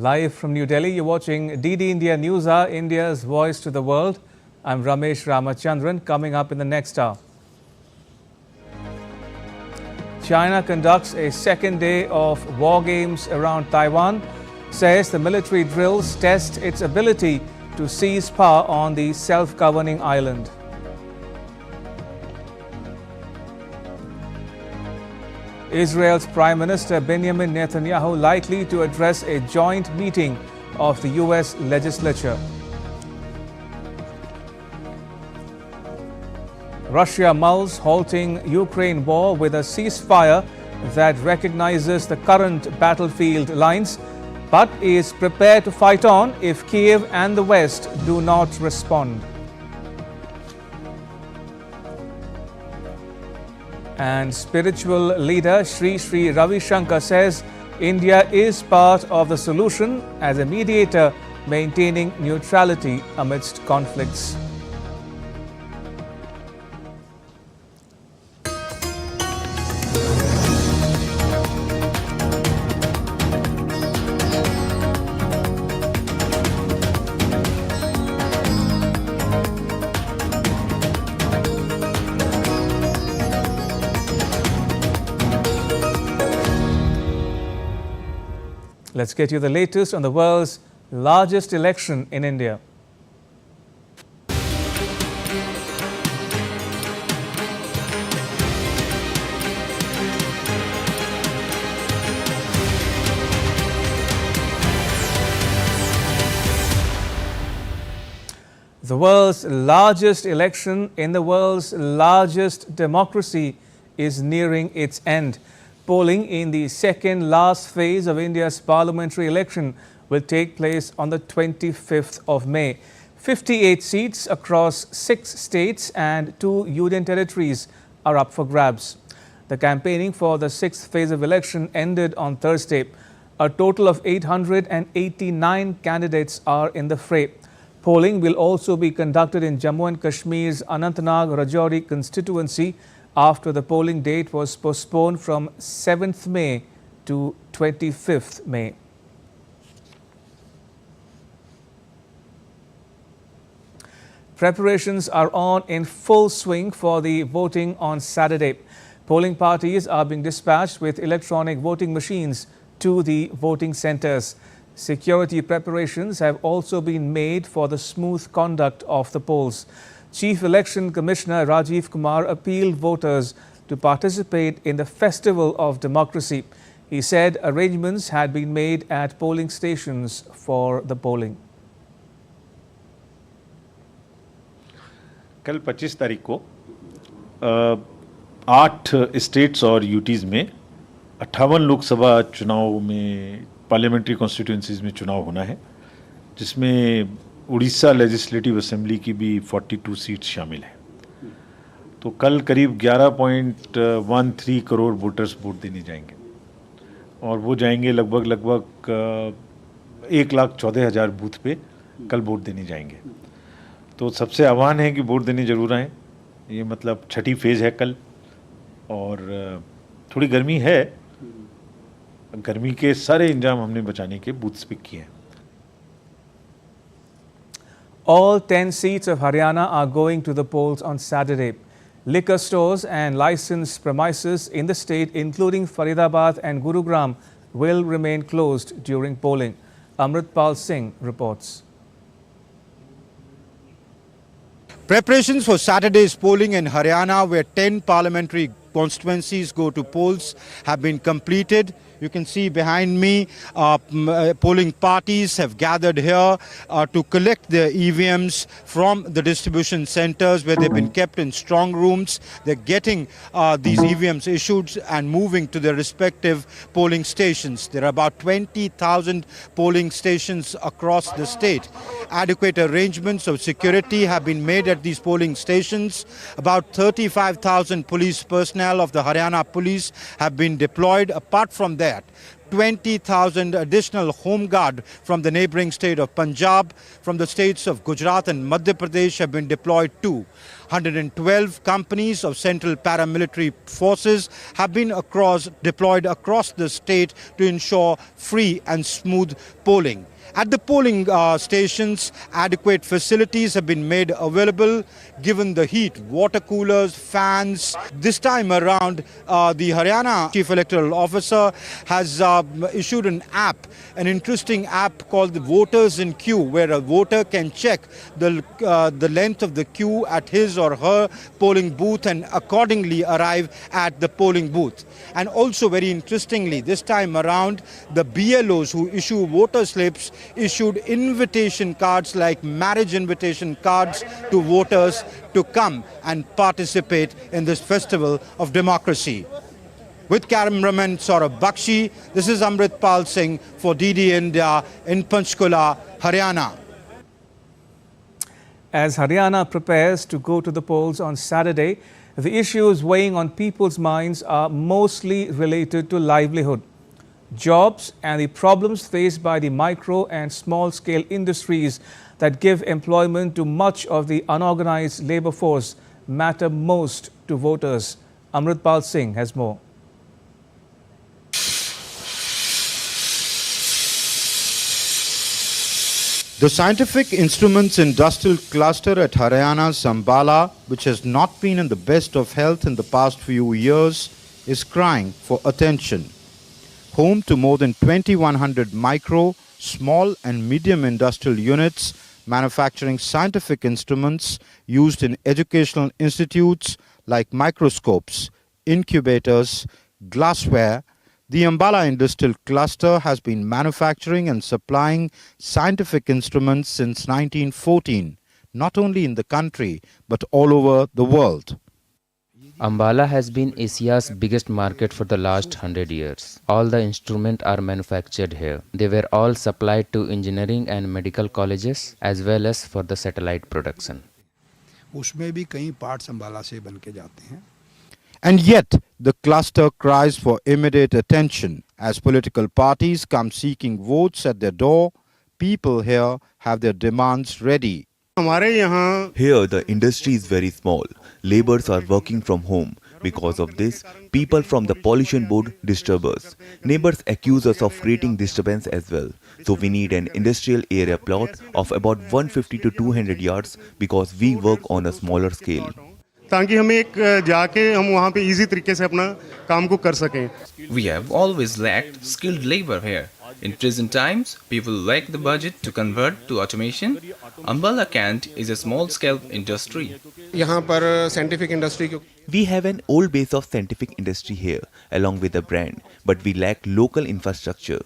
Live from New Delhi, you're watching DD India News Hour, India's voice to the world. I'm Ramesh Ramachandran. Coming up in the next hour, China conducts a second day of war games around Taiwan, says the military drills test its ability to seize power on the self-governing island. Israel's Prime Minister Benjamin Netanyahu likely to address a joint meeting of the US legislature. Russia mulls halting Ukraine war with a ceasefire that recognizes the current battlefield lines, but is prepared to fight on if Kiev and the West do not respond. And spiritual leader Sri Sri Ravi Shankar says India is part of the solution as a mediator maintaining neutrality amidst conflicts. Let's get you the latest on the world's largest election in India. The world's largest election in the world's largest democracy is nearing its end. Polling in the second last phase of India's parliamentary election will take place on the 25th of May. 58 seats across 6 states and 2 union territories are up for grabs. The campaigning for the 6th phase of election ended on Thursday. A total of 889 candidates are in the fray. Polling will also be conducted in Jammu and Kashmir's Anantnag Rajouri constituency after the polling date was postponed from 7th May to 25th May. Preparations are on in full swing for the voting on Saturday. Polling parties are being dispatched with electronic voting machines to the voting centres. Security preparations have also been made for the smooth conduct of the polls. Chief Election Commissioner Rajiv Kumar appealed voters to participate in the festival of democracy. He said arrangements had been made at polling stations for the polling. कल 25 तारीख को 8 states और UTs में 58 लोकसभा चुनाव में parliamentary constituencies में चुनाव होना है, जिसमें उड़ीसा लेजिस्लेटिव असेंबली की भी 42 सीट्स शामिल हैं। तो कल करीब 11.13 करोड़ वोटर्स वोट देने जाएंगे और वो जाएंगे लगभग 1,14,000 बूथ पे कल वोट देने जाएंगे। तो सबसे आह्वान है कि वोट देने ज़रूर आएँ। ये मतलब छठी फेज़ है कल और थोड़ी गर्मी है, गर्मी के सारे इंतजाम हमने बचाने के बूथ्स पे किए हैं। All 10 seats of Haryana are going to the polls on Saturday. Liquor stores and licensed premises in the state, including Faridabad and Gurugram, will remain closed during polling. Amritpal Singh reports. Preparations for Saturday's polling in Haryana, where 10 parliamentary constituencies go to polls, have been completed. You can see behind me, polling parties have gathered here to collect their EVMs from the distribution centers where they've been kept in strong rooms. They're getting these EVMs issued and moving to their respective polling stations. There are about 20,000 polling stations across the state. Adequate arrangements of security have been made at these polling stations. About 35,000 police personnel of the Haryana Police have been deployed. Apart from that, 20,000 additional home guard from the neighboring state of Punjab, from the states of Gujarat and Madhya Pradesh have been deployed too. 112 companies of central paramilitary forces have been deployed across the state to ensure free and smooth polling. At the polling stations, adequate facilities have been made available given the heat. Water coolers, fans. This time around, the Haryana Chief Electoral Officer has issued an app, an interesting app called the Voters in Queue, where a voter can check the length of the queue at his or her polling booth and accordingly arrive at the polling booth. And also very interestingly, this time around, the BLOs who issue voter slips issued invitation cards like marriage invitation cards to voters to come and participate in this festival of democracy. With cameraman Saurabh Bakshi, this is Amritpal Singh for DD India in Panchkula, Haryana. As Haryana prepares to go to the polls on Saturday, the issues weighing on people's minds are mostly related to livelihood, jobs and the problems faced by the micro and small-scale industries that give employment to much of the unorganized labor force matter most to voters. Amritpal Singh has more. The Scientific Instruments Industrial Cluster at Haryana's Ambala, which has not been in the best of health in the past few years, is crying for attention. Home to more than 2,100 micro, small and medium industrial units manufacturing scientific instruments used in educational institutes like microscopes, incubators, glassware, the Ambala Industrial Cluster has been manufacturing and supplying scientific instruments since 1914, not only in the country but all over the world. Ambala has been Asia's biggest market for the last 100 years. All the instruments are manufactured here. They were all supplied to engineering and medical colleges as well as for the satellite production. उसमें भी कई parts Ambala से बन के जाते हैं. And yet, the cluster cries for immediate attention. As political parties come seeking votes at their door, people here have their demands ready. Here, the industry is very small. Laborers are working from home. Because of this, people from the pollution board disturb us. Neighbors accuse us of creating disturbance as well. So we need an industrial area plot of about 150 to 200 yards because we work on a smaller scale. ताकि हमें एक जाके हम वहाँ पे easy तरीके से अपना काम को कर सकें. We have always lacked skilled labor here. In present times, people lack the budget to convert to automation. Ambala Kant is a small-scale industry. यहाँ पर scientific industry We have an old base of scientific industry here, along with a brand, but we lack local infrastructure.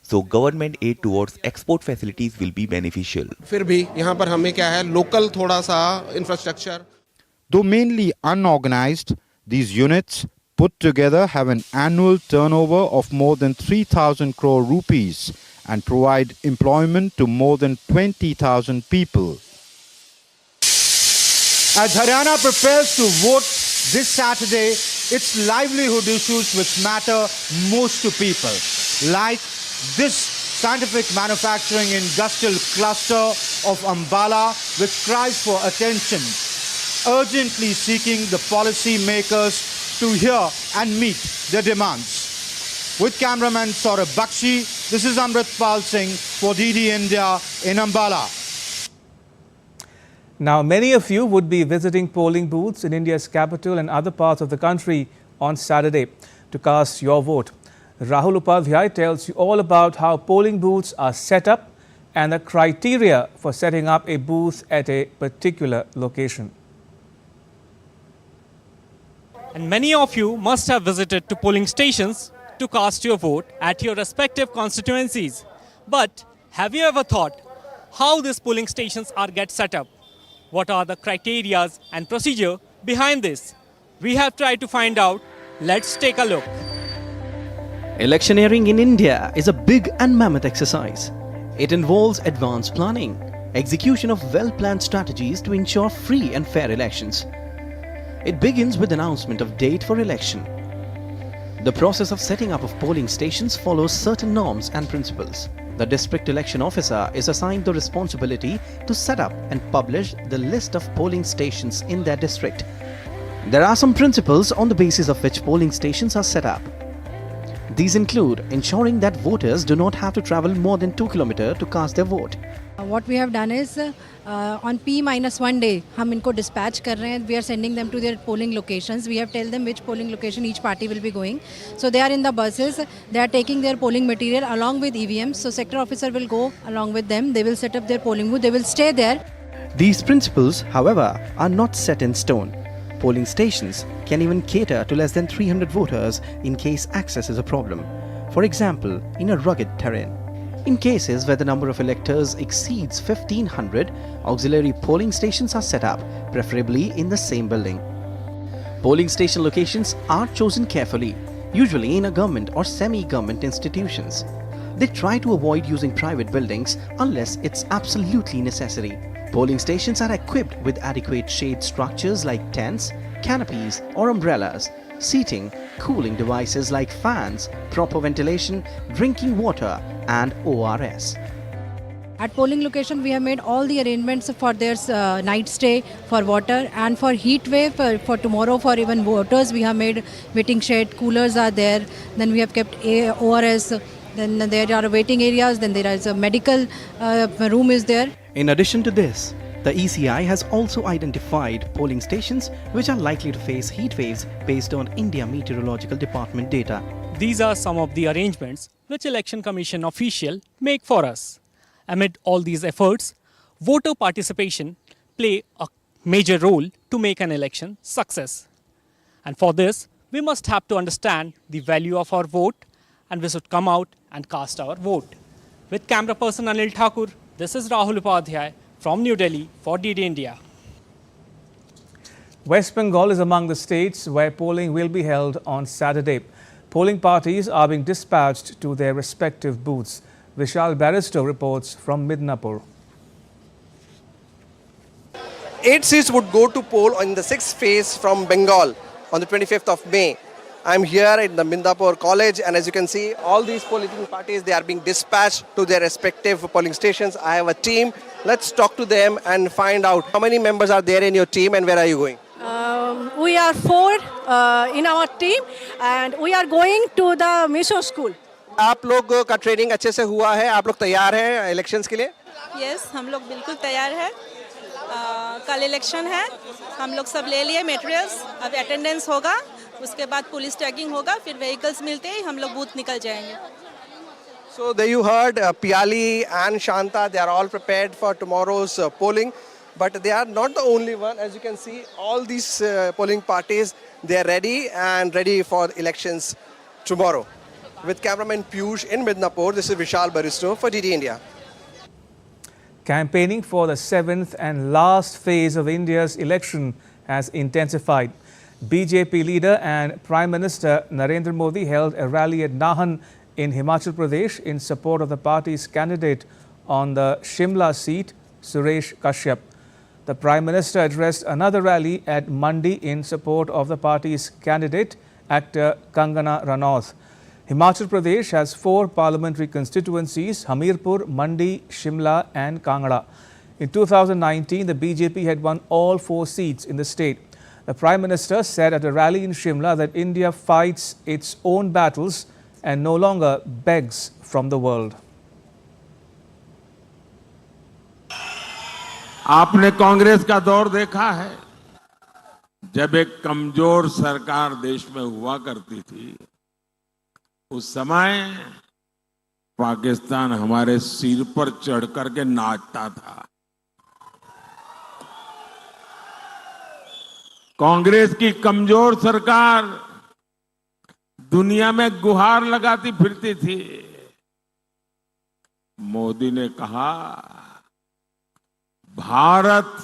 So government aid towards export facilities will be beneficial. फिर भी यहाँ पर हमें क्या है local थोड़ा सा infrastructure. Though mainly unorganized, these units put together have an annual turnover of more than 3,000 crore rupees and provide employment to more than 20,000 people. As Haryana prepares to vote this Saturday, it's livelihood issues which matter most to people, like this scientific manufacturing industrial cluster of Ambala, which cries for attention, urgently seeking the policy makers to hear and meet their demands. With cameraman Saurabh Bakshi, this is Amritpal Singh for DD India in Ambala. Now, many of you would be visiting polling booths in India's capital and other parts of the country on Saturday to cast your vote. Rahul Upadhyay tells you all about how polling booths are set up and the criteria for setting up a booth at a particular location. And many of you must have visited to polling stations to cast your vote at your respective constituencies. But have you ever thought how these polling stations are get set up? What are the criteria and procedure behind this? We have tried to find out. Let's take a look. Electioneering in India is a big and mammoth exercise. It involves advanced planning, execution of well-planned strategies to ensure free and fair elections. It begins with announcement of date for election. The process of setting up of polling stations follows certain norms and principles. The district election officer is assigned the responsibility to set up and publish the list of polling stations in their district. There are some principles on the basis of which polling stations are set up. These include ensuring that voters do not have to travel more than 2 km to cast their vote. What we have done is on P-1 day, हम इनको dispatch कर रहे हैं. We are sending them to their polling locations. We have tell them which polling location each party will be going. So they are in the buses. They are taking their polling material along with EVMs. So sector officer will go along with them. They will set up their polling booth. They will stay there. These principles, however, are not set in stone. Polling stations can even cater to less than 300 voters in case access is a problem. For example, in a rugged terrain. In cases where the number of electors exceeds 1500, auxiliary polling stations are set up, preferably in the same building. Polling station locations are chosen carefully, usually in a government or semi-government institutions. They try to avoid using private buildings unless it's absolutely necessary. Polling stations are equipped with adequate shade structures like tents, canopies or umbrellas, seating, cooling devices like fans, proper ventilation, drinking water and ORS. At polling location, we have made all the arrangements for their night stay, for water and for heat wave for tomorrow. For even voters, we have made waiting shed, coolers are there. Then we have kept ORS. Then there are waiting areas. Then there is a medical room is there. In addition to this, the ECI has also identified polling stations which are likely to face heat waves based on India Meteorological Department data. These are some of the arrangements which Election Commission officials make for us. Amid all these efforts, voter participation play a major role to make an election success. And for this, we must have to understand the value of our vote and we should come out and cast our vote. With camera person Anil Thakur, this is Rahul Upadhyay from New Delhi for DD India. West Bengal is among the states where polling will be held on Saturday. Polling parties are being dispatched to their respective booths. Vishal Barrister reports from Midnapur. 8 seats would go to poll in the 6th phase from Bengal on the 25th of May. I'm here in the Midnapur College and as you can see, all these political parties, they are being dispatched to their respective polling stations. I have a team. Let's talk to them and find out how many members are there in your team and where are you going? We are 4 in our team and we are going to the mission school. आप लोग का training अच्छे से हुआ है? आप लोग तैयार हैं इलेक्शंस के लिए? Yes, हम लोग बिल्कुल तैयार हैं. कल इलेक्शन है, हम लोग सब ले लिए मटेरियल्स. अब अटेंडेंस होगा, उसके बाद पुलिस टैगिंग होगा, फिर व्हीकल्स मिलते ही हम लोग बूथ निकल जाएंगे. So there you heard Piali and Shanta, they are all prepared for tomorrow's polling. But they are not the only one. As you can see, all these polling parties, they are ready and ready for elections tomorrow. With cameraman Piyush in Midnapur, this is Vishal Barrister for DD India. Campaigning for the 7th and last phase of India's election has intensified. BJP leader and Prime Minister Narendra Modi held a rally at Nahan in Himachal Pradesh in support of the party's candidate on the Shimla seat, Suresh Kashyap. The Prime Minister addressed another rally at Mandi in support of the party's candidate, actor Kangana Ranaut. Himachal Pradesh has 4 parliamentary constituencies, Hamirpur, Mandi, Shimla and Kangra. In 2019, the BJP had won all 4 seats in the state. The Prime Minister said at a rally in Shimla that India fights its own battles and no longer begs from the world. आपने कांग्रेस का दौर देखा है, जब एक कमजोर सरकार देश में हुआ करती थी, उस समय पाकिस्तान हमारे सिर पर चढ़ करके नाचता था. कांग्रेस की कमजोर सरकार दुनिया में गुहार लगाती फिरती थी. मोदी ने कहा, भारत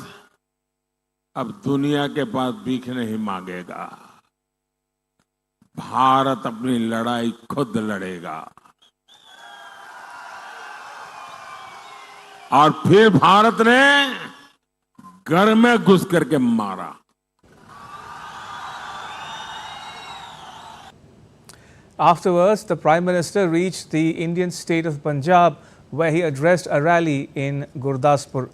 अब दुनिया के पास भीख नहीं मांगेगा, भारत अपनी लड़ाई खुद लड़ेगा. और फिर भारत ने घर में घुस करके मारा. Afterwards, the Prime Minister reached the Indian state of Punjab, where he addressed a rally in Gurdaspur.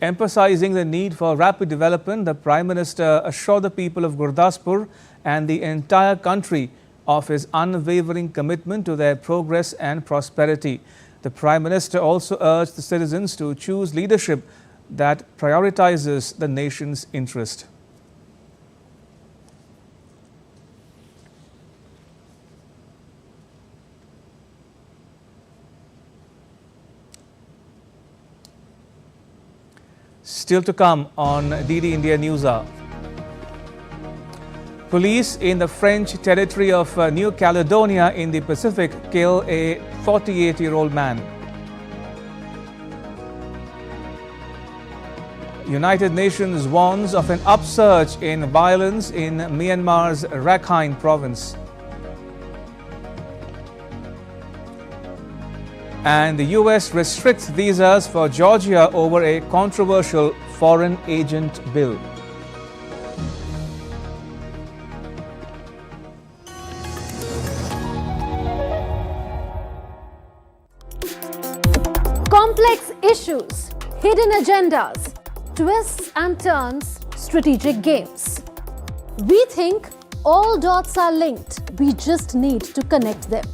Emphasizing the need for rapid development, the Prime Minister assured the people of Gurdaspur and the entire country of his unwavering commitment to their progress and prosperity. The Prime Minister also urged the citizens to choose leadership that prioritizes the nation's interest. Still to come on DD India NewsHour. Police in the French territory of New Caledonia in the Pacific kill a 48-year-old man. United Nations warns of an upsurge in violence in Myanmar's Rakhine province. And the US restricts visas for Georgia over a controversial foreign agent bill. Complex issues, hidden agendas, twists and turns, strategic games. We think all dots are linked. We just need to connect them.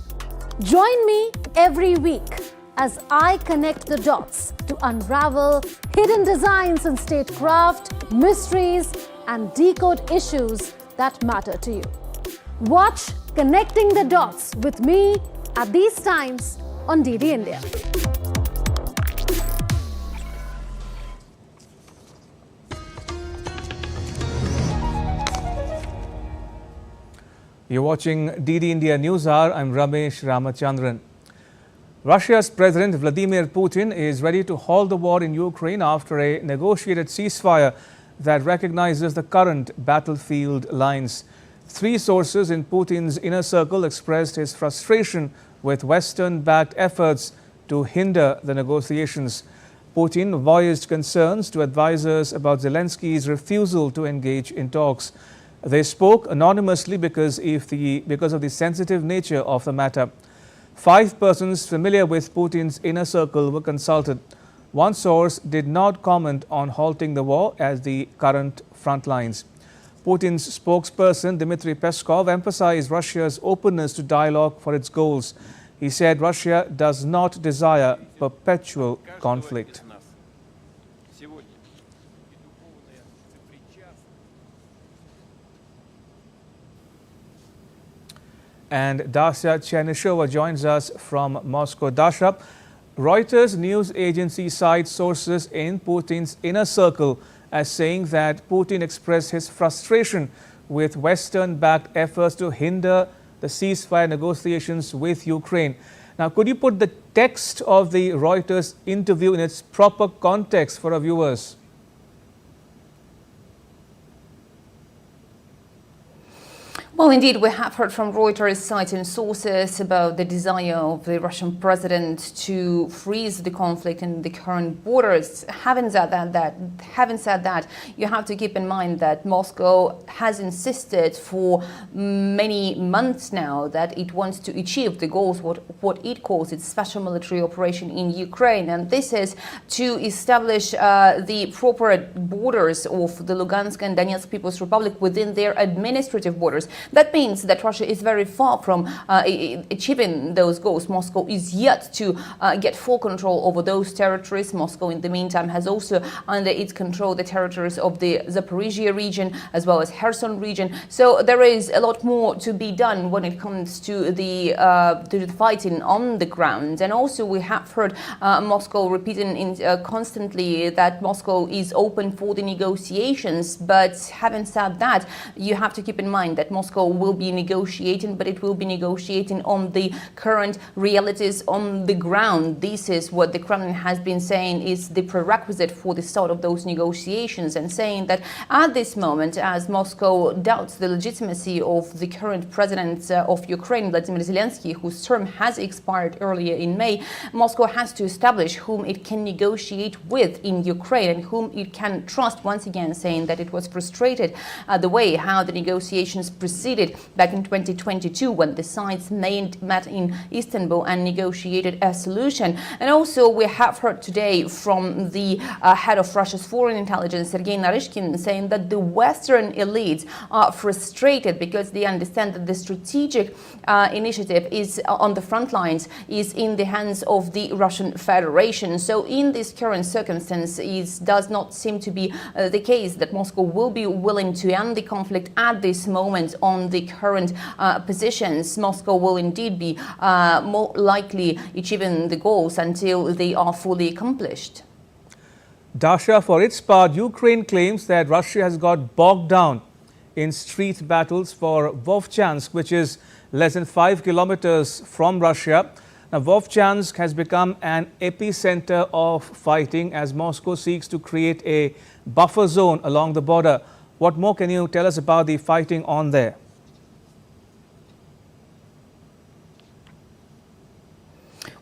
Join me every week as I connect the dots to unravel hidden designs in statecraft, mysteries, and decode issues that matter to you. Watch Connecting the Dots with me at these times on DD India. You're watching DD India NewsHour. I'm Ramesh Ramachandran. Russia's President Vladimir Putin is ready to halt the war in Ukraine after a negotiated ceasefire that recognizes the current battlefield lines. Three sources in Putin's inner circle expressed his frustration with Western-backed efforts to hinder the negotiations. Putin voiced concerns to advisors about Zelensky's refusal to engage in talks. They spoke anonymously because of the sensitive nature of the matter. 5 persons familiar with Putin's inner circle were consulted. One source did not comment on halting the war as the current front lines. Putin's spokesperson Dmitry Peskov emphasized Russia's openness to dialogue for its goals. He said Russia does not desire perpetual conflict. And Dasya Chernyshova joins us from Moscow. Dasha, Reuters news agency cites sources in Putin's inner circle as saying that Putin expressed his frustration with Western-backed efforts to hinder the ceasefire negotiations with Ukraine. Now, could you put the text of the Reuters interview in its proper context for our viewers? Well, indeed, we have heard from Reuters citing sources about the desire of the Russian president to freeze the conflict in the current borders. Having said that, you have to keep in mind that Moscow has insisted for many months now that it wants to achieve the goals, what it calls its special military operation in Ukraine. And this is to establish the proper borders of the Lugansk and Donetsk People's Republic within their administrative borders. That means that Russia is very far from achieving those goals. Moscow is yet to get full control over those territories. Moscow, in the meantime, has also under its control the territories of the Zaporizhia region as well as Kherson region. So there is a lot more to be done when it comes to the fighting on the ground. And also we have heard Moscow repeating constantly that Moscow is open for the negotiations. But having said that, you have to keep in mind that Moscow will be negotiating, but it will be negotiating on the current realities on the ground. This is what the Kremlin has been saying is the prerequisite for the start of those negotiations, and saying that at this moment, as Moscow doubts the legitimacy of the current president of Ukraine, Vladimir Zelensky, whose term has expired earlier in May. Moscow has to establish whom it can negotiate with in Ukraine and whom it can trust, once again saying that it was frustrated the way how the negotiations proceeded back in 2022 when the sides met in Istanbul and negotiated a solution. And also we have heard today from the head of Russia's foreign intelligence, Sergei Narishkin, saying that the Western elites are frustrated because they understand that the strategic initiative is on the front lines, is in the hands of the Russian Federation. So in this current circumstance, it does not seem to be the case that Moscow will be willing to end the conflict at this moment on the current positions. Moscow will indeed be more likely achieving the goals until they are fully accomplished. Dasha, for its part, Ukraine claims that Russia has got bogged down in street battles for Vovchansk, which is less than 5 kilometers from Russia. Now, Vovchansk has become an epicenter of fighting as Moscow seeks to create a buffer zone along the border. What more can you tell us about the fighting on there?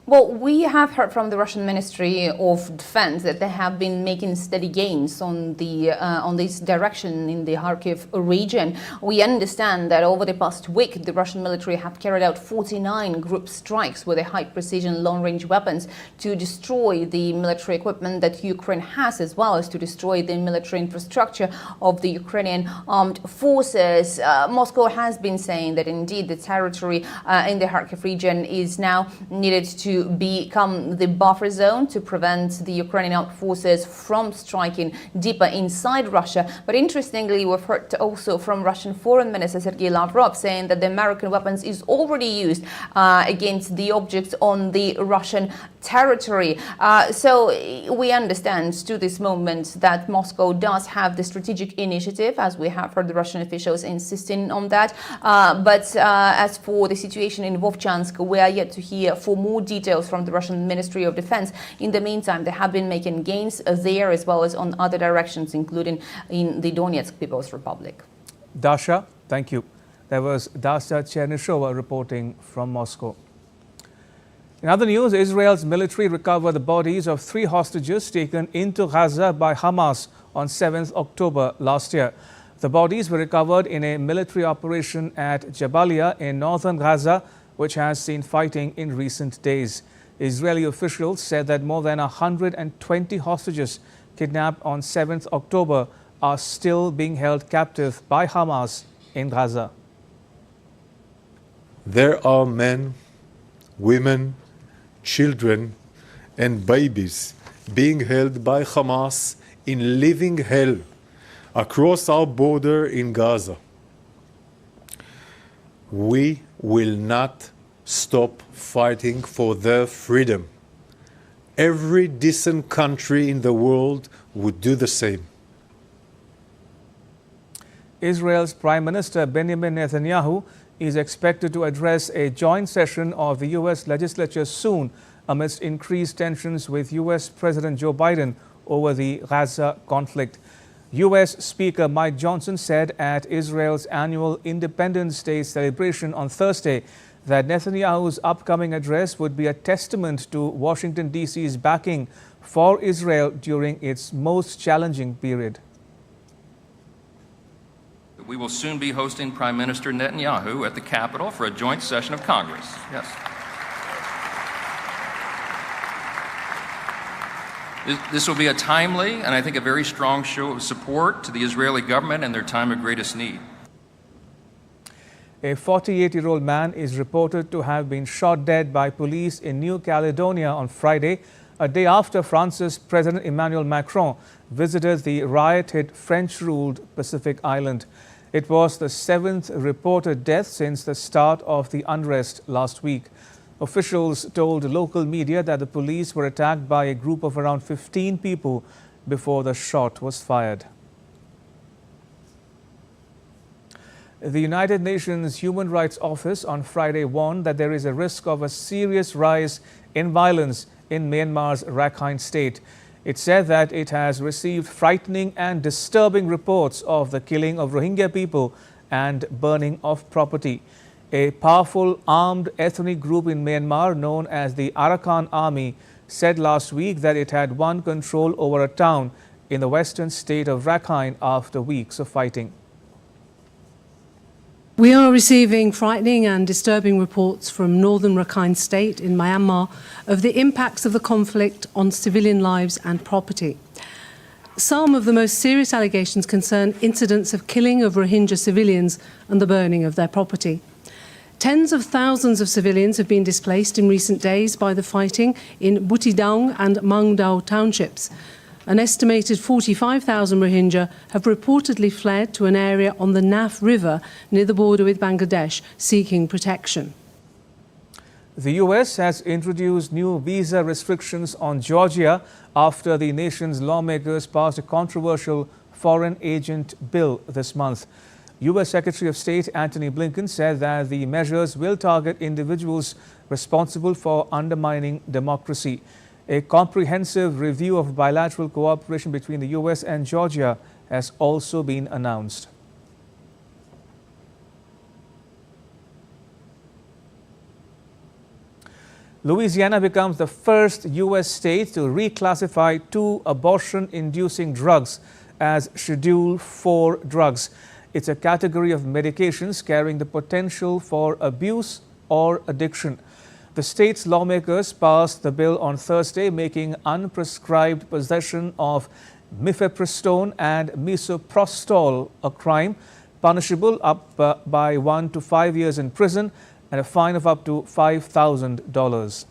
Well, we have heard from the Russian Ministry of Defense that they have been making steady gains on this direction in the Kharkiv region. We understand that over the past week, the Russian military have carried out 49 group strikes with high-precision long-range weapons to destroy the military equipment that Ukraine has, as well as to destroy the military infrastructure of the Ukrainian armed forces. Moscow has been saying that indeed the territory in the Kharkiv region is now needed to become the buffer zone to prevent the Ukrainian armed forces from striking deeper inside Russia. But interestingly, we've heard also from Russian Foreign Minister Sergei Lavrov saying that the American weapons is already used against the objects on the Russian territory. So we understand to this moment that Moscow does have the strategic initiative, as we have heard the Russian officials insisting on that. But as for the situation in Vovchansk, we are yet to hear for more details from the Russian Ministry of Defense. In the meantime, they have been making gains there as well as on other directions, including in the Donetsk People's Republic. Dasha, thank you. That was Dasha Chernyshova reporting from Moscow. In other news, Israel's military recovered the bodies of 3 hostages taken into Gaza by Hamas on 7th October last year. The bodies were recovered in a military operation at Jabalia in northern Gaza, which has seen fighting in recent days. Israeli officials said that more than 120 hostages kidnapped on 7th October are still being held captive by Hamas in Gaza. There are men, women, children and babies being held by Hamas in living hell across our border in Gaza. We will not stop fighting for their freedom. Every decent country in the world would do the same. Israel's Prime Minister Benjamin Netanyahu is expected to address a joint session of the U.S. legislature soon amidst increased tensions with U.S. President Joe Biden over the Gaza conflict. U.S. Speaker Mike Johnson said at Israel's annual Independence Day celebration on Thursday that Netanyahu's upcoming address would be a testament to Washington, D.C.'s backing for Israel during its most challenging period. We will soon be hosting Prime Minister Netanyahu at the Capitol for a joint session of Congress. Yes. This will be a timely and I think a very strong show of support to the Israeli government in their time of greatest need. A 48-year-old man is reported to have been shot dead by police in New Caledonia on Friday, a day after France's President Emmanuel Macron visited the riot-hit French-ruled Pacific island. It was the 7th reported death since the start of the unrest last week. Officials told local media that the police were attacked by a group of around 15 people before the shot was fired. The United Nations Human Rights Office on Friday warned that there is a risk of a serious rise in violence in Myanmar's Rakhine state. It said that it has received frightening and disturbing reports of the killing of Rohingya people and burning of property. A powerful armed ethnic group in Myanmar known as the Arakan Army said last week that it had won control over a town in the western state of Rakhine after weeks of fighting. We are receiving frightening and disturbing reports from northern Rakhine State in Myanmar of the impacts of the conflict on civilian lives and property. Some of the most serious allegations concern incidents of killing of Rohingya civilians and the burning of their property. Tens of thousands of civilians have been displaced in recent days by the fighting in Butidong and Mangdao townships. An estimated 45,000 Rohingya have reportedly fled to an area on the Naf River near the border with Bangladesh, seeking protection. The US has introduced new visa restrictions on Georgia after the nation's lawmakers passed a controversial foreign agent bill this month. US Secretary of State Antony Blinken said that the measures will target individuals responsible for undermining democracy. A comprehensive review of bilateral cooperation between the US and Georgia has also been announced. Louisiana becomes the first US state to reclassify 2 abortion-inducing drugs as Schedule 4 drugs. It's a category of medications carrying the potential for abuse or addiction. The state's lawmakers passed the bill on Thursday, making unprescribed possession of mifepristone and misoprostol a crime, punishable up by 1 to 5 years in prison and a fine of up to $5,000.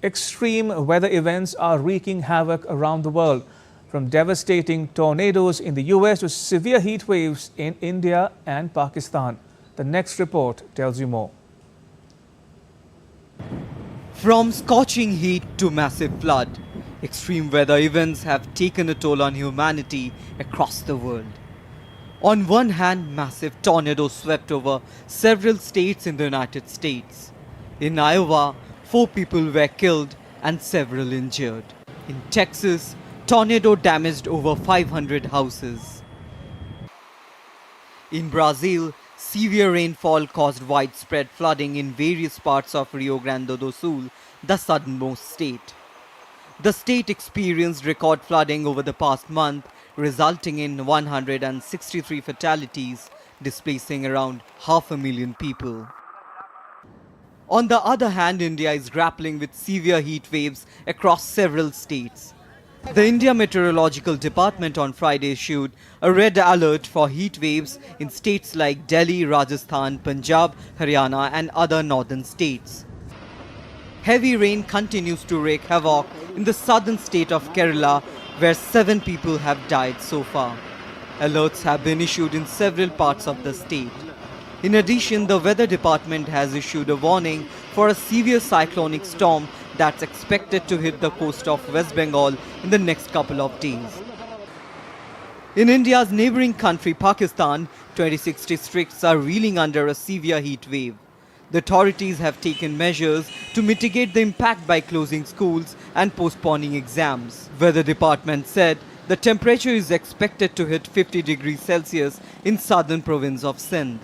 Extreme weather events are wreaking havoc around the world, from devastating tornadoes in the US to severe heat waves in India and Pakistan. The next report tells you more. From scorching heat to massive flood, extreme weather events have taken a toll on humanity across the world. On one hand, massive tornadoes swept over several states in the United States. In Iowa, 4 people were killed and several injured. In Texas, tornado damaged over 500 houses. In Brazil, severe rainfall caused widespread flooding in various parts of Rio Grande do Sul, the southernmost state. The state experienced record flooding over the past month, resulting in 163 fatalities, displacing around 500,000 people. On the other hand, India is grappling with severe heat waves across several states. The India Meteorological Department on Friday issued a red alert for heat waves in states like Delhi, Rajasthan, Punjab, Haryana and other northern states. Heavy rain continues to wreak havoc in the southern state of Kerala, where 7 people have died so far. Alerts have been issued in several parts of the state. In addition, the weather department has issued a warning for a severe cyclonic storm that's expected to hit the coast of West Bengal in the next couple of days. In India's neighboring country, Pakistan, 26 districts are reeling under a severe heat wave. The authorities have taken measures to mitigate the impact by closing schools and postponing exams. Weather department said the temperature is expected to hit 50 degrees Celsius in southern province of Sindh.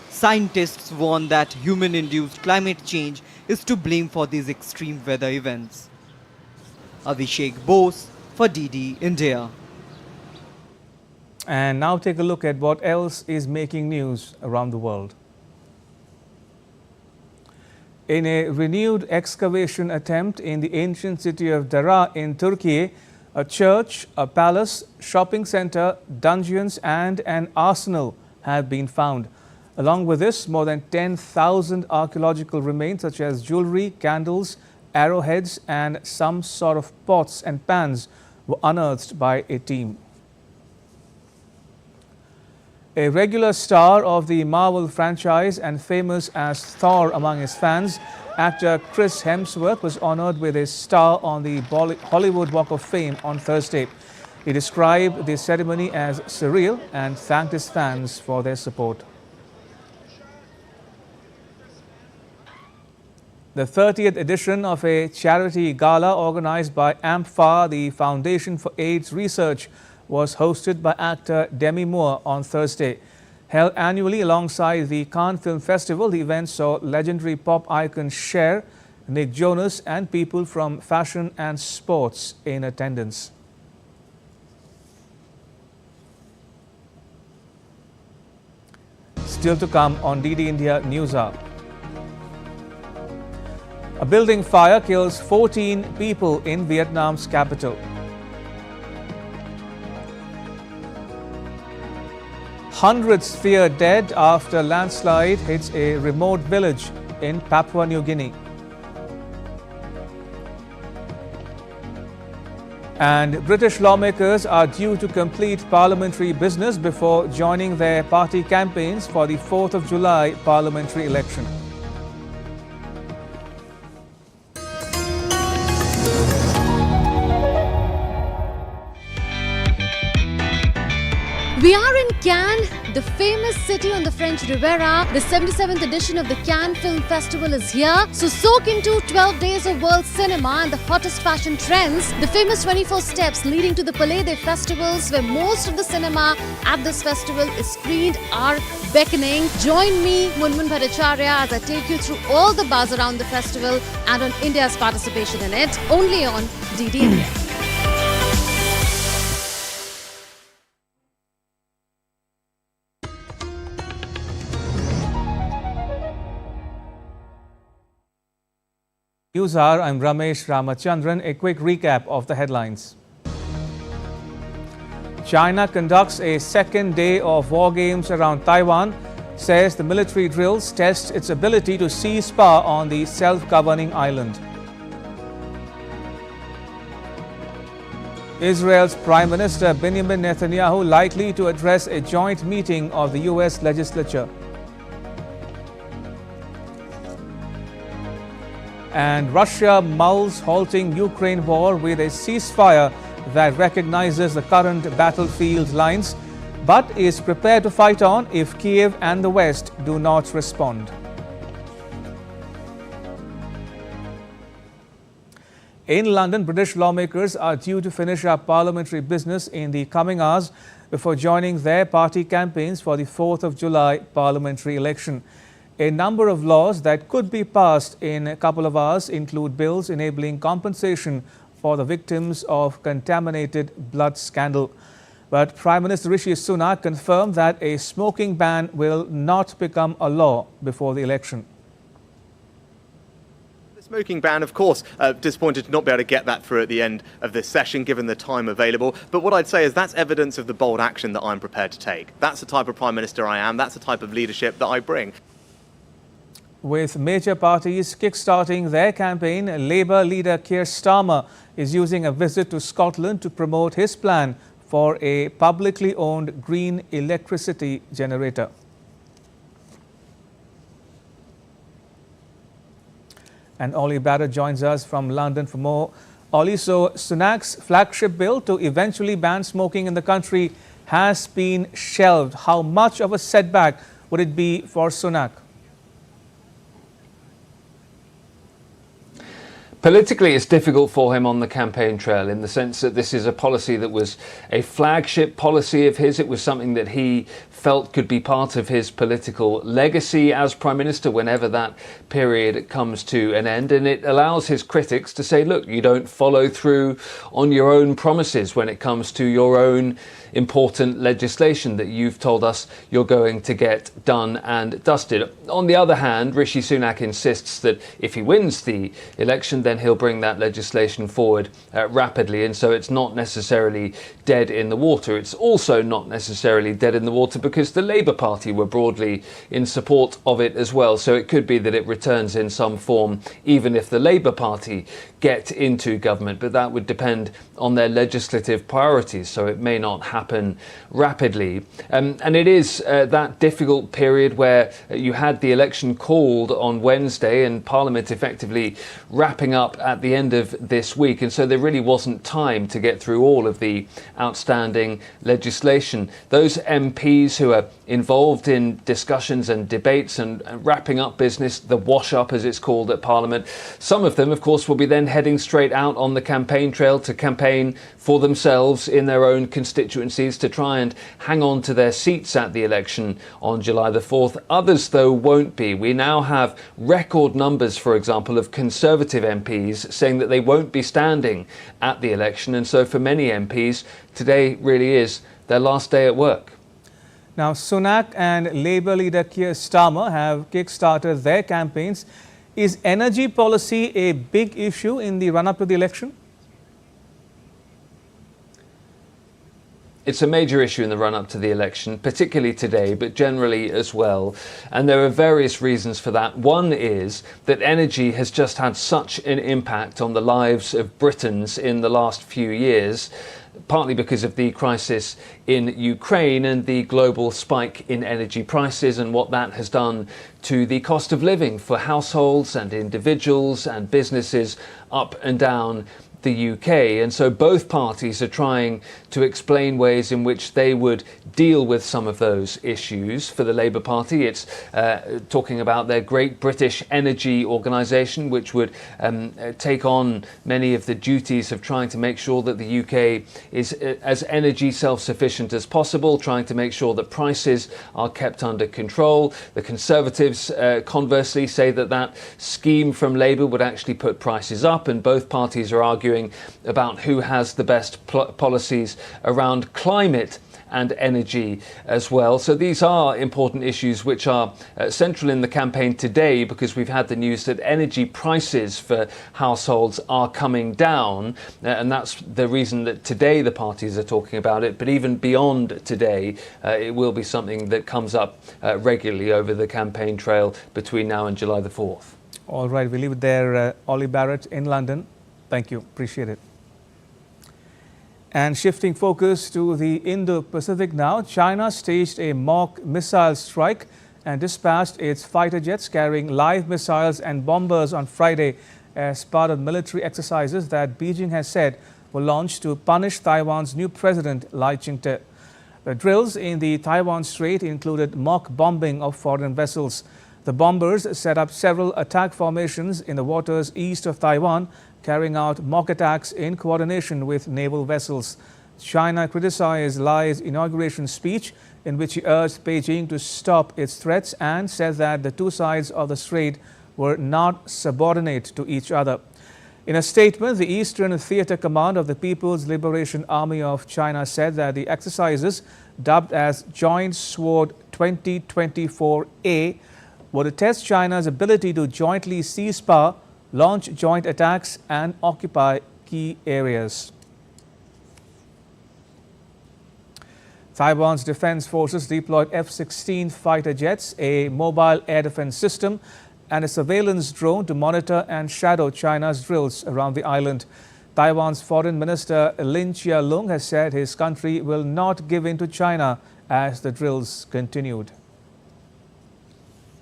Scientists warn that human-induced climate change is to blame for these extreme weather events. Abhishek Bose for DD India. And now take a look at what else is making news around the world. In a renewed excavation attempt in the ancient city of Dara in Turkey, a church, a palace, shopping center, dungeons and an arsenal have been found. Along with this, more than 10,000 archaeological remains such as jewelry, candles, arrowheads and some sort of pots and pans were unearthed by a team. A regular star of the Marvel franchise and famous as Thor among his fans, actor Chris Hemsworth was honored with a star on the Hollywood Walk of Fame on Thursday. He described the ceremony as surreal and thanked his fans for their support. The 30th edition of a charity gala organized by AMFA, the Foundation for AIDS Research, was hosted by actor Demi Moore on Thursday. Held annually alongside the Cannes Film Festival, the event saw legendary pop icon Cher, Nick Jonas and people from fashion and sports in attendance. Still to come on DD India NewsHour. A building fire kills 14 people in Vietnam's capital. Hundreds fear dead after landslide hits a remote village in Papua New Guinea. And British lawmakers are due to complete parliamentary business before joining their party campaigns for the 4th of July parliamentary election. We are in Cannes, the famous city on the French Riviera. The 77th edition of the Cannes Film Festival is here. So soak into 12 days of world cinema and the hottest fashion trends. The famous 24 steps leading to the Palais des Festivals, where most of the cinema at this festival is screened, are beckoning. Join me, Munmun Bhattacharya, as I take you through all the buzz around the festival and on India's participation in it, only on DD India. NewsHour, I'm Ramesh Ramachandran. A quick recap of the headlines. China conducts a second day of war games around Taiwan, says the military drills test its ability to seize power on the self-governing island. Israel's Prime Minister Benjamin Netanyahu likely to address a joint meeting of the US legislature. And Russia mulls halting Ukraine war with a ceasefire that recognizes the current battlefield lines, but is prepared to fight on if Kiev and the West do not respond. In London, British lawmakers are due to finish up parliamentary business in the coming hours before joining their party campaigns for the 4th of July parliamentary election. A number of laws that could be passed in a couple of hours include bills enabling compensation for the victims of contaminated blood scandal. But Prime Minister Rishi Sunak confirmed that a smoking ban will not become a law before the election. The smoking ban, of course, disappointed to not be able to get that through at the end of this session, given the time available. But what I'd say is that's evidence of the bold action that I'm prepared to take. That's the type of Prime Minister I am. That's the type of leadership that I bring. With major parties kick-starting their campaign, Labour leader Keir Starmer is using a visit to Scotland to promote his plan for a publicly owned green electricity generator. And Ollie Bader joins us from London for more. Ollie, so Sunak's flagship bill to eventually ban smoking in the country has been shelved. How much of a setback would it be for Sunak? Politically, it's difficult for him on the campaign trail in the sense that this is a policy that was a flagship policy of his. It was something that he felt could be part of his political legacy as Prime Minister whenever that period comes to an end. And it allows his critics to say, look, you don't follow through on your own promises when it comes to your own important legislation that you've told us you're going to get done and dusted. On the other hand, Rishi Sunak insists that if he wins the election, then he'll bring that legislation forward rapidly. And so it's not necessarily dead in the water. It's also not necessarily dead in the water because the Labour Party were broadly in support of it as well. So it could be that it returns in some form, even if the Labour Party get into government, but that would depend on their legislative priorities, so it may not happen rapidly. And it is that difficult period where you had the election called on Wednesday and Parliament effectively wrapping up at the end of this week, and so there really wasn't time to get through all of the outstanding legislation. Those MPs who are involved in discussions and debates and wrapping up business, the wash-up as it's called at Parliament, some of them, of course, will be then heading straight out on the campaign trail to campaign for themselves in their own constituencies to try and hang on to their seats at the election on July the 4th. Others, though, won't be. We now have record numbers, for example, of Conservative MPs saying that they won't be standing at the election, and so for many MPs, today really is their last day at work. Now, Sunak and Labour leader Keir Starmer have kick-started their campaigns. Is energy policy a big issue in the run-up to the election? It's a major issue in the run-up to the election, particularly today, but generally as well. And there are various reasons for that. One is that energy has just had such an impact on the lives of Britons in the last few years, partly because of the crisis in Ukraine and the global spike in energy prices and what that has done to the cost of living for households and individuals and businesses up and down the UK. And so both parties are trying to explain ways in which they would deal with some of those issues. For the Labour Party, it's talking about their Great British Energy Organisation, which would take on many of the duties of trying to make sure that the UK is as energy self-sufficient as possible, trying to make sure that prices are kept under control. The Conservatives, conversely, say that that scheme from Labour would actually put prices up, and both parties are arguing about who has the best policies around climate and energy as well. So these are important issues which are central in the campaign today, because we've had the news that energy prices for households are coming down, and that's the reason that today the parties are talking about it. But even beyond today, it will be something that comes up regularly over the campaign trail between now and July the 4th. All right, we'll leave it there. Ollie Barrett in London. Thank you. Appreciate it. And shifting focus to the Indo-Pacific now, China staged a mock missile strike and dispatched its fighter jets carrying live missiles and bombers on Friday as part of military exercises that Beijing has said were launched to punish Taiwan's new president, Lai Ching-te. The drills in the Taiwan Strait included mock bombing of foreign vessels. The bombers set up several attack formations in the waters east of Taiwan, carrying out mock attacks in coordination with naval vessels. China criticized Lai's inauguration speech, in which he urged Beijing to stop its threats and said that the two sides of the strait were not subordinate to each other. In a statement, the Eastern Theater Command of the People's Liberation Army of China said that the exercises, dubbed as Joint Sword 2024A, were to test China's ability to jointly seize power, launch joint attacks and occupy key areas. Taiwan's defense forces deployed F-16 fighter jets, a mobile air defense system and a surveillance drone to monitor and shadow China's drills around the island. Taiwan's Foreign Minister Lin Chia-lung has said his country will not give in to China as the drills continued.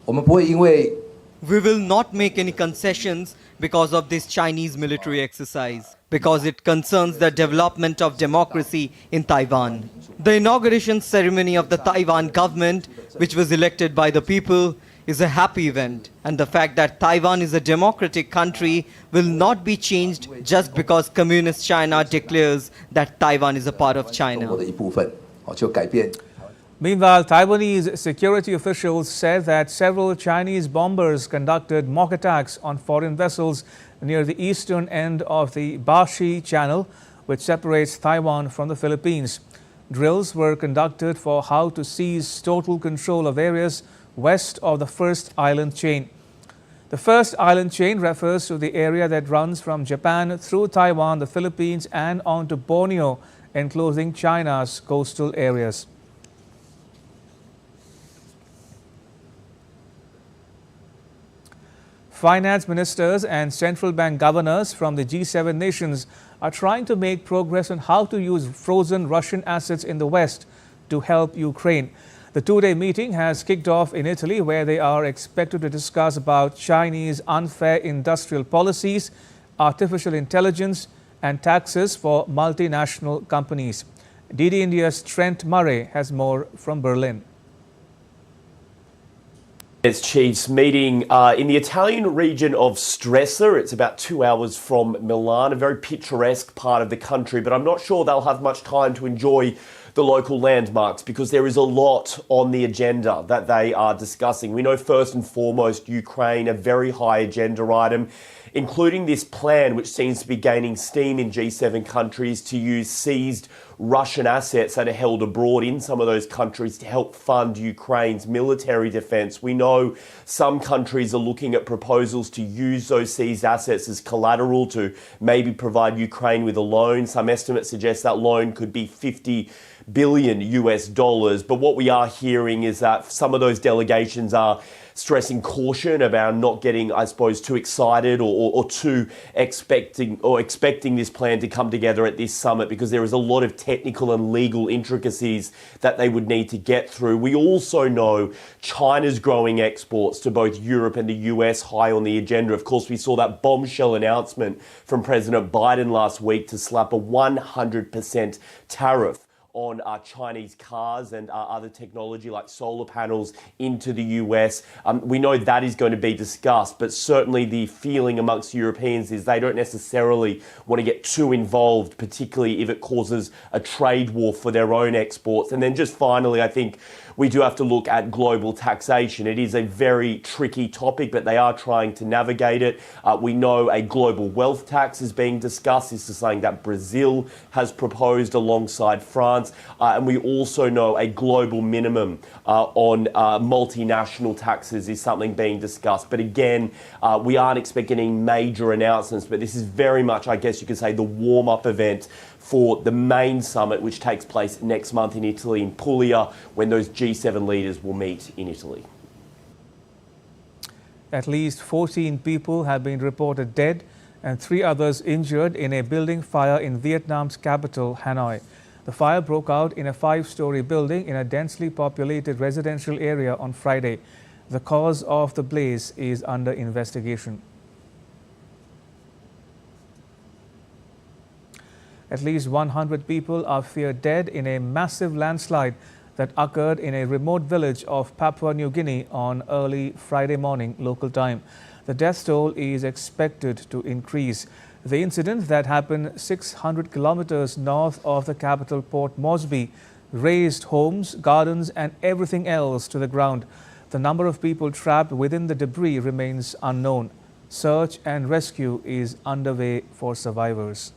We will not make any concessions because of this Chinese military exercise, because it concerns the development of democracy in Taiwan. The inauguration ceremony of the Taiwan government, which was elected by the people, is a happy event, and the fact that Taiwan is a democratic country will not be changed just because Communist China declares that Taiwan is a part of China. Meanwhile, Taiwanese security officials said that several Chinese bombers conducted mock attacks on foreign vessels near the eastern end of the Bashi Channel, which separates Taiwan from the Philippines. Drills were conducted for how to seize total control of areas west of the first island chain. The first island chain refers to the area that runs from Japan through Taiwan, the Philippines and onto Borneo, enclosing China's coastal areas. Finance ministers and central bank governors from the G7 nations are trying to make progress on how to use frozen Russian assets in the West to help Ukraine. The two-day meeting has kicked off in Italy, where they are expected to discuss about Chinese unfair industrial policies, artificial intelligence and taxes for multinational companies. DD India's Trent Murray has more from Berlin. As chiefs meeting in the Italian region of Stresa. It's about 2 hours from Milan, a very picturesque part of the country, but I'm not sure they'll have much time to enjoy the local landmarks because there is a lot on the agenda that they are discussing. We know first and foremost Ukraine, a very high agenda item, including this plan which seems to be gaining steam in G7 countries to use seized Russian assets that are held abroad in some of those countries to help fund Ukraine's military defence. We know some countries are looking at proposals to use those seized assets as collateral to maybe provide Ukraine with a loan. Some estimates suggest that loan could be $50 billion US dollars. But what we are hearing is that some of those delegations are stressing caution about not getting, I suppose, too excited or too expecting this plan to come together at this summit, because there is a lot of technical and legal intricacies that they would need to get through. We also know China's growing exports to both Europe and the US high on the agenda. Of course, we saw that bombshell announcement from President Biden last week to slap a 100% tariff on Chinese cars and other technology like solar panels into the US. We know that is going to be discussed, but certainly the feeling amongst Europeans is they don't necessarily want to get too involved, particularly if it causes a trade war for their own exports. And then just finally, I think we do have to look at global taxation. It is a very tricky topic, but they are trying to navigate it. We know a global wealth tax is being discussed. This is something that Brazil has proposed alongside France. And we also know a global minimum on multinational taxes is something being discussed. But again, we aren't expecting any major announcements, but this is very much, I guess you could say, the warm-up event for the main summit, which takes place next month in Italy, in Puglia, when those G7 leaders will meet in Italy. At least 14 people have been reported dead and 3 others injured in a building fire in Vietnam's capital, Hanoi. The fire broke out in a 5-story building in a densely populated residential area on Friday. The cause of the blaze is under investigation. At least 100 people are feared dead in a massive landslide that occurred in a remote village of Papua New Guinea on early Friday morning local time. The death toll is expected to increase. The incident that happened 600 kilometers north of the capital Port Moresby razed homes, gardens and everything else to the ground. The number of people trapped within the debris remains unknown. Search and rescue is underway for survivors.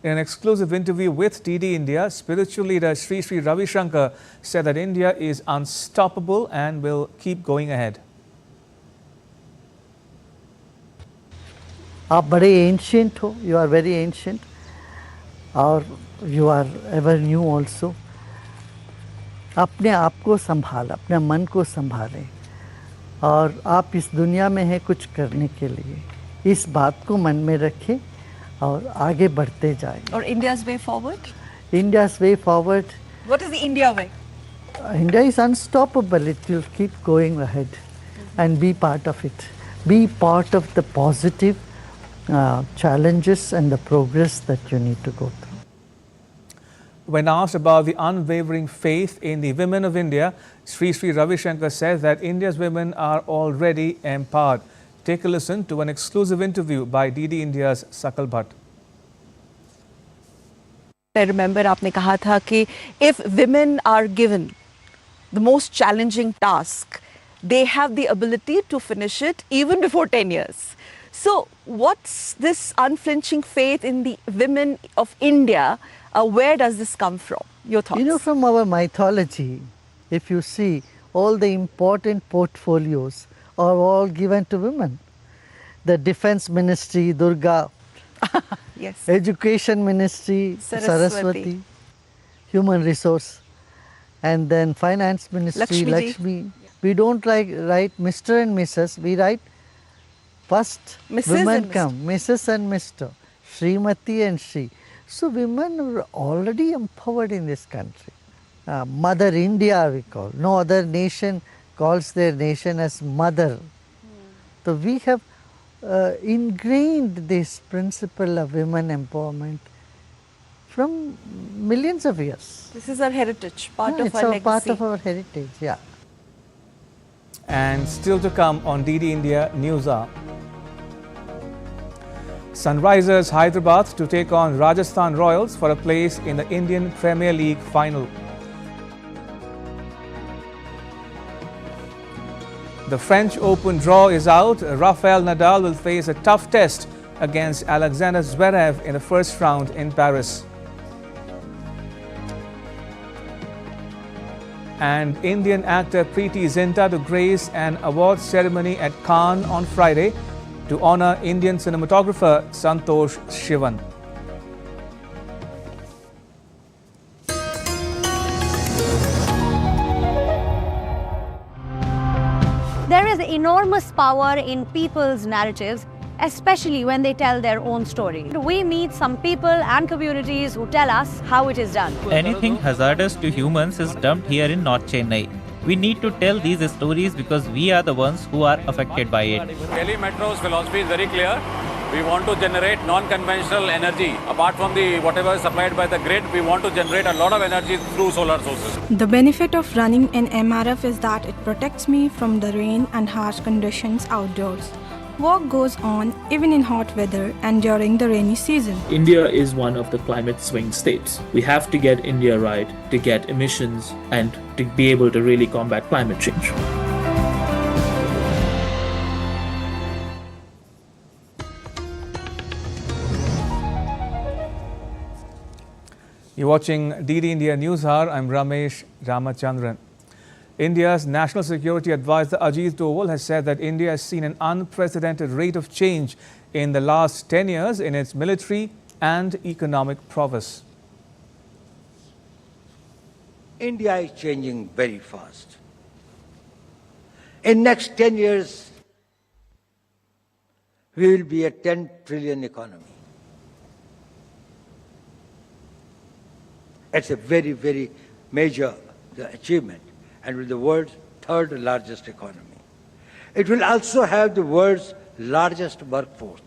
In an exclusive interview with DD India, spiritual leader Sri Ravi Shankar said that India is unstoppable and will keep going ahead. आप बड़े ancient हो, you are very ancient, और you are ever new also. अपने आप को संभाल, अपने मन को संभालें, और आप इस दुनिया में हैं कुछ करने के लिए. इस बात को मन में रखें और आगे बढ़ते जाएं. Or India's way forward? India's way forward. What is the India way? India is unstoppable. It will keep going ahead and be part of it. Be part of the positive challenges and the progress that you need to go through. When asked about the unwavering faith in the women of India, Sri Ravi Shankar says that India's women are already empowered. Take a listen to an exclusive interview by DD India's Sakal Bhatt. I remember आपने कहा था कि if women are given the most challenging task, they have the ability to finish it even before 10 years. So what's this unflinching faith in the women of India? Where does this come from? Your thoughts? You know, from our mythology, if you see, all the important portfolios are all given to women. The Defense Ministry, Durga. Yes. Education Ministry, Saraswati. Human Resource. And then Finance Ministry, Lakshmi. We don't write Mr. and Mrs. We write first Mrs. women and come, Mrs. and Mr. Srimati and Shri. So women are already empowered in this country. Mother India we call. No other nation calls their nation as mother. So we have ingrained this principle of women empowerment from millions of years. This is our heritage, part of It's our legacy. part of our heritage, yeah. And still to come on DD India News Hour. Sunrisers Hyderabad to take on Rajasthan Royals for a place in the Indian Premier League final. The French Open draw is out. Rafael Nadal will face a tough test against Alexander Zverev in the first round in Paris. And Indian actor Preeti Zinta to grace an awards ceremony at Cannes on Friday to honor Indian cinematographer Santosh Shivan. There is enormous power in people's narratives, especially when they tell their own story. We meet some people and communities who tell us how it is done. Anything hazardous to humans is dumped here in North Chennai. We need to tell these stories because we are the ones who are affected by it. Delhi Metro's philosophy is very clear. We want to generate non-conventional energy. Apart from the whatever is supplied by the grid, we want to generate a lot of energy through solar sources. The benefit of running an MRF is that it protects me from the rain and harsh conditions outdoors. Work goes on even in hot weather and during the rainy season. India is one of the climate swing states. We have to get India right to get emissions and to be able to really combat climate change. You're watching DD India News Hour. I'm Ramesh Ramachandran. India's National Security Advisor Ajit Doval has said that India has seen an unprecedented rate of change in the last 10 years in its military and economic prowess. India is changing very fast. In next 10 years, we will be a 10 trillion economy. It's a very, very major achievement and will be the world's third largest economy. It will also have the world's largest workforce.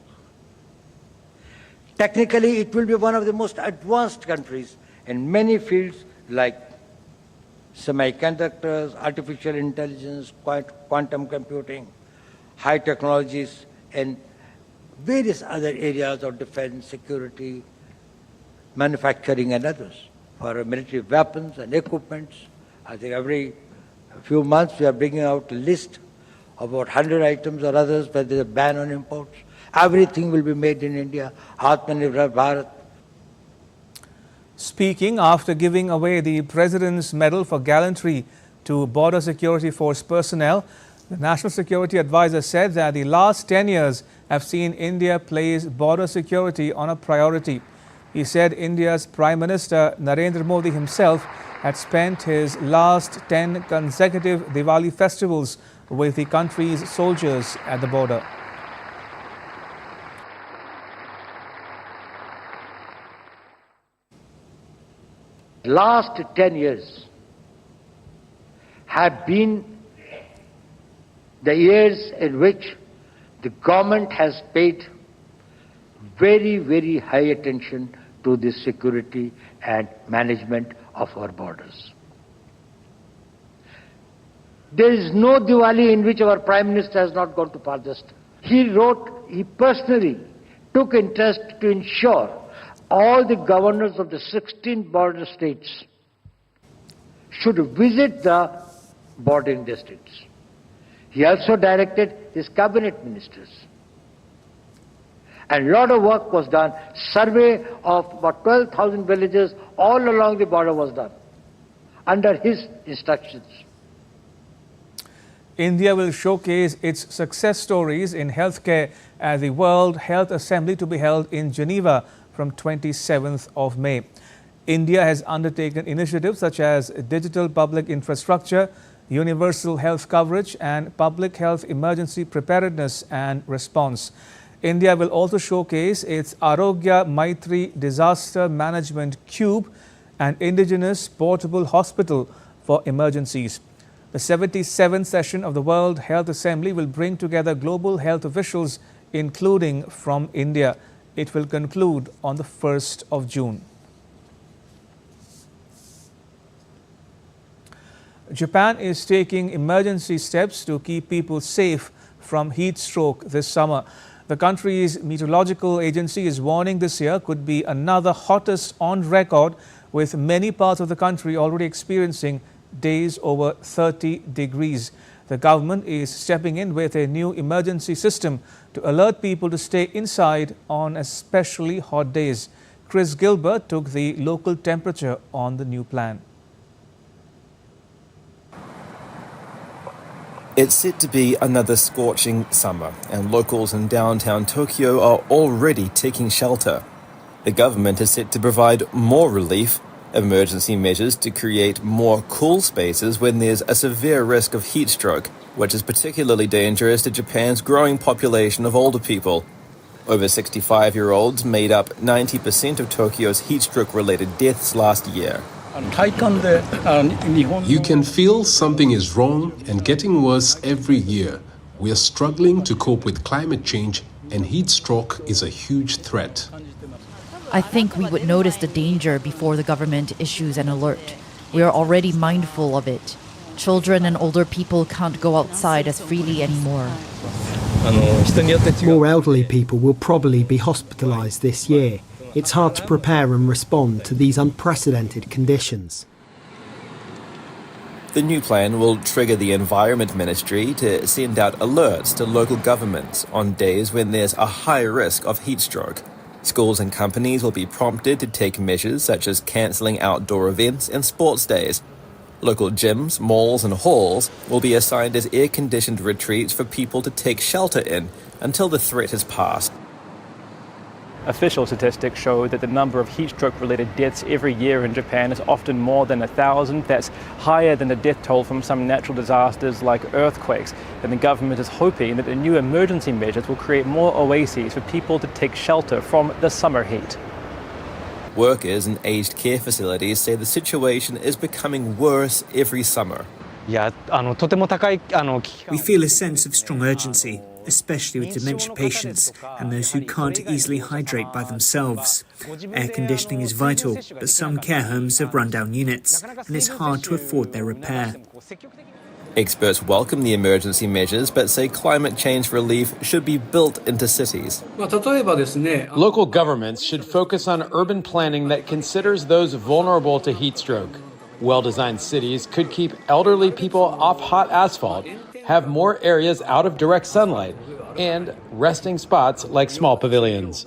Technically, it will be one of the most advanced countries in many fields like semiconductors, artificial intelligence, quantum computing, high technologies, and various other areas of defense, security, manufacturing, and others. For military weapons and equipments, I think every few months we are bringing out a list of about 100 items or others where there is a ban on imports. Everything will be made in India. Atmanirbhar Bharat. Speaking after giving away the President's Medal for Gallantry to Border Security Force personnel, the National Security Advisor said that the last 10 years have seen India place border security on a priority. He said India's Prime Minister Narendra Modi himself had spent his last 10 consecutive Diwali festivals with the country's soldiers at the border. Last 10 years have been the years in which the government has paid very, very high attention to the security and management of our borders. There is no Diwali in which our Prime Minister has not gone to Pakistan. He personally took interest to ensure all the governors of the 16 border states should visit the bordering districts. He also directed his cabinet ministers. And a lot of work was done. Survey of about 12,000 villages all along the border was done under his instructions. India will showcase its success stories in healthcare at the World Health Assembly to be held in Geneva from 27th of May. India has undertaken initiatives such as digital public infrastructure, universal health coverage and public health emergency preparedness and response. India will also showcase its Arogya Maitri Disaster Management Cube and indigenous portable hospital for emergencies. The 77th session of the World Health Assembly will bring together global health officials, including from India. It will conclude on the 1st of June. Japan is taking emergency steps to keep people safe from heat stroke this summer. The country's meteorological agency is warning this year could be another hottest on record, with many parts of the country already experiencing days over 30 degrees. The government is stepping in with a new emergency system to alert people to stay inside on especially hot days. Chris Gilbert took the local temperature on the new plan. It's set to be another scorching summer, and locals in downtown Tokyo are already taking shelter. The government is set to provide more relief, emergency measures to create more cool spaces when there's a severe risk of heat stroke, which is particularly dangerous to Japan's growing population of older people. Over 65-year-olds made up 90% of Tokyo's heat stroke-related deaths last year. You can feel something is wrong and getting worse every year. We are struggling to cope with climate change, and heat stroke is a huge threat. I think we would notice the danger before the government issues an alert. We are already mindful of it. Children and older people can't go outside as freely anymore. More elderly people will probably be hospitalised this year. It's hard to prepare and respond to these unprecedented conditions. The new plan will trigger the Environment Ministry to send out alerts to local governments on days when there's a high risk of heat stroke. Schools and companies will be prompted to take measures such as cancelling outdoor events and sports days. Local gyms, malls and halls will be assigned as air-conditioned retreats for people to take shelter in until the threat has passed. Official statistics show that the number of heat stroke-related deaths every year in Japan is often more than 1,000. That's higher than the death toll from some natural disasters like earthquakes. And the government is hoping that the new emergency measures will create more oases for people to take shelter from the summer heat. Workers in aged care facilities say the situation is becoming worse every summer. We feel a sense of strong urgency, especially with dementia patients and those who can't easily hydrate by themselves. Air conditioning is vital, but some care homes have run-down units, and it's hard to afford their repair. Experts welcome the emergency measures, but say climate change relief should be built into cities. Local governments should focus on urban planning that considers those vulnerable to heat stroke. Well-designed cities could keep elderly people off hot asphalt, have more areas out of direct sunlight, and resting spots like small pavilions.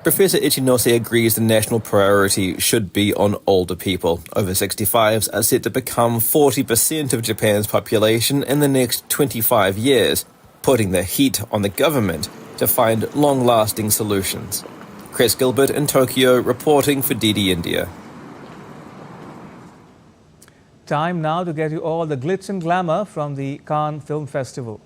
Professor Ichinose agrees the national priority should be on older people. Over 65s are set to become 40% of Japan's population in the next 25 years, putting the heat on the government to find long-lasting solutions. Chris Gilbert in Tokyo reporting for DD India. Time now to get you all the glitz and glamour from the Cannes Film Festival.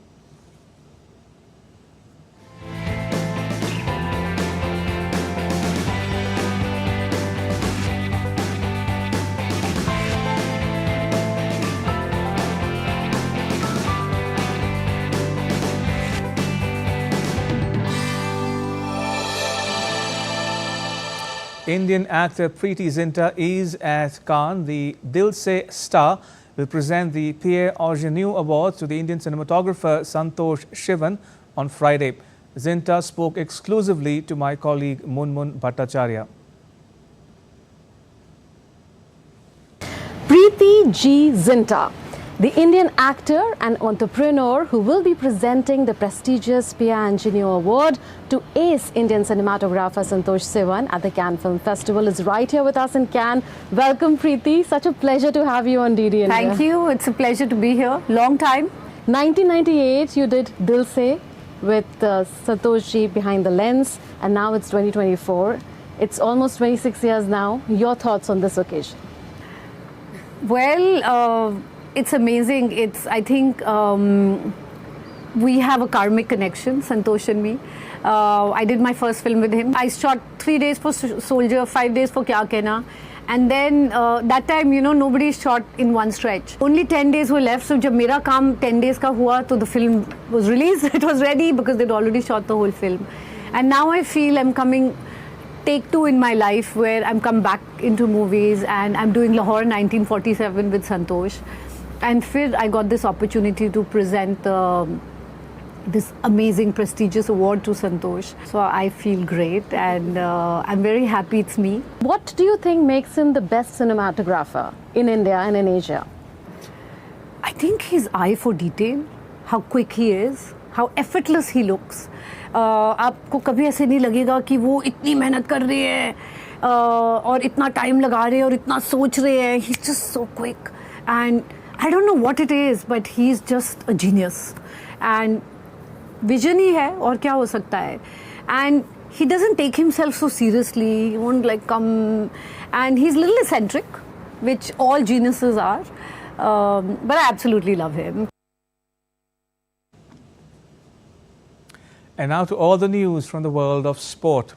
Indian actor Preeti Zinta is at Cannes. The Dil Se star will present the Pierre Augeneau Award to the Indian cinematographer Santosh Shivan on Friday. Zinta spoke exclusively to my colleague Munmun Bhattacharya. Preeti G. Zinta, the Indian actor and entrepreneur who will be presenting the prestigious Pierre Augeneau Award to ace Indian cinematographer Santosh Shivan at the Cannes Film Festival, is right here with us in Cannes. Welcome, Preeti. Such a pleasure to have you on DD India. Thank you. It's a pleasure to be here. Long time. 1998, you did Dil Se with Santosh Ji behind the lens, and now it's 2024. It's almost 26 years now. Your thoughts on this occasion? Well, it's amazing. I think we have a karmic connection, Santosh and me. I did my first film with him. I shot 3 days for Soldier, 5 days for Kya Kehna. And then that time, nobody shot in one stretch. Only 10 days were left. So when my काम 10 days का हुआ, तो the film was released. It was ready because they'd already shot the whole film. And now I feel I'm coming take 2 in my life where I'm come back into movies, and I'm doing Lahore 1947 with Santosh. And फिर I got this opportunity to present this amazing prestigious award to Santosh. So I feel great, and I'm very happy it's me. What do you think makes him the best cinematographer in India and in Asia? I think his eye for detail, how quick he is, how effortless he looks. आपको कभी ऐसे नहीं लगेगा कि वो इतनी मेहनत कर रही है और इतना टाइम लगा रहे हैं और इतना सोच रहे हैं. He's just so quick, and I don't know what it is, but he's just a genius. And vision ही है, और क्या हो सकता है. And he doesn't take himself so seriously. He won't come, and he's a little eccentric, which all geniuses are. But I absolutely love him. And now to all the news from the world of sport.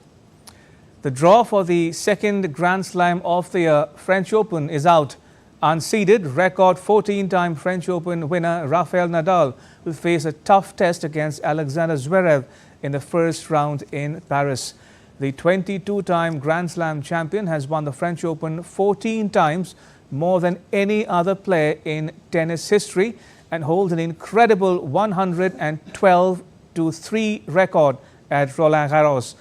The draw for the second Grand Slam of the year, French Open, is out. Unseeded record 14-time French Open winner Rafael Nadal will face a tough test against Alexander Zverev in the first round in Paris. The 22-time Grand Slam champion has won the French Open 14 times, more than any other player in tennis history, and holds an incredible 112-3 record at Roland Garros.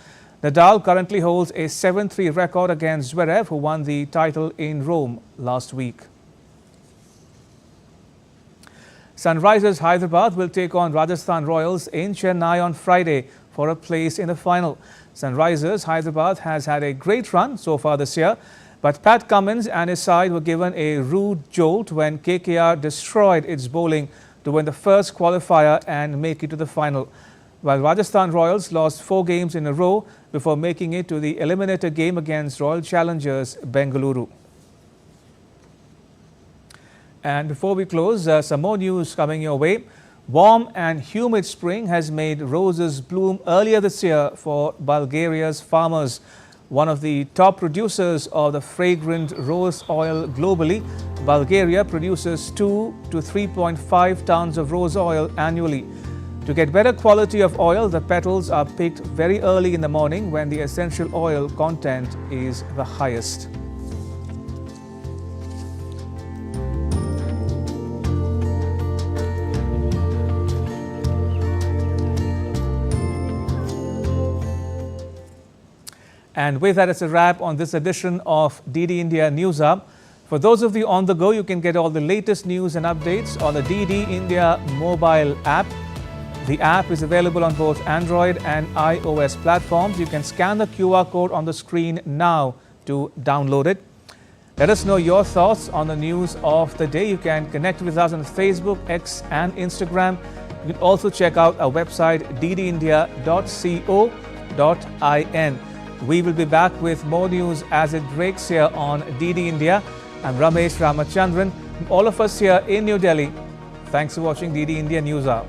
Nadal currently holds a 7-3 record against Zverev, who won the title in Rome last week. Sunrisers Hyderabad will take on Rajasthan Royals in Chennai on Friday for a place in the final. Sunrisers Hyderabad has had a great run so far this year, but Pat Cummins and his side were given a rude jolt when KKR destroyed its bowling to win the first qualifier and make it to the final, while Rajasthan Royals lost 4 games in a row before making it to the eliminator game against Royal Challengers Bengaluru. And before we close, some more news coming your way. Warm and humid spring has made roses bloom earlier this year for Bulgaria's farmers. One of the top producers of the fragrant rose oil globally, Bulgaria produces 2 to 3.5 tons of rose oil annually. To get better quality of oil, the petals are picked very early in the morning when the essential oil content is the highest. And with that, it's a wrap on this edition of DD India News Hub. For those of you on the go, you can get all the latest news and updates on the DD India mobile app. The app is available on both Android and iOS platforms. You can scan the QR code on the screen now to download it. Let us know your thoughts on the news of the day. You can connect with us on Facebook, X and Instagram. You can also check out our website ddindia.co.in. We will be back with more news as it breaks here on DD India. I'm Ramesh Ramachandran. From all of us here in New Delhi, thanks for watching DD India News Hour.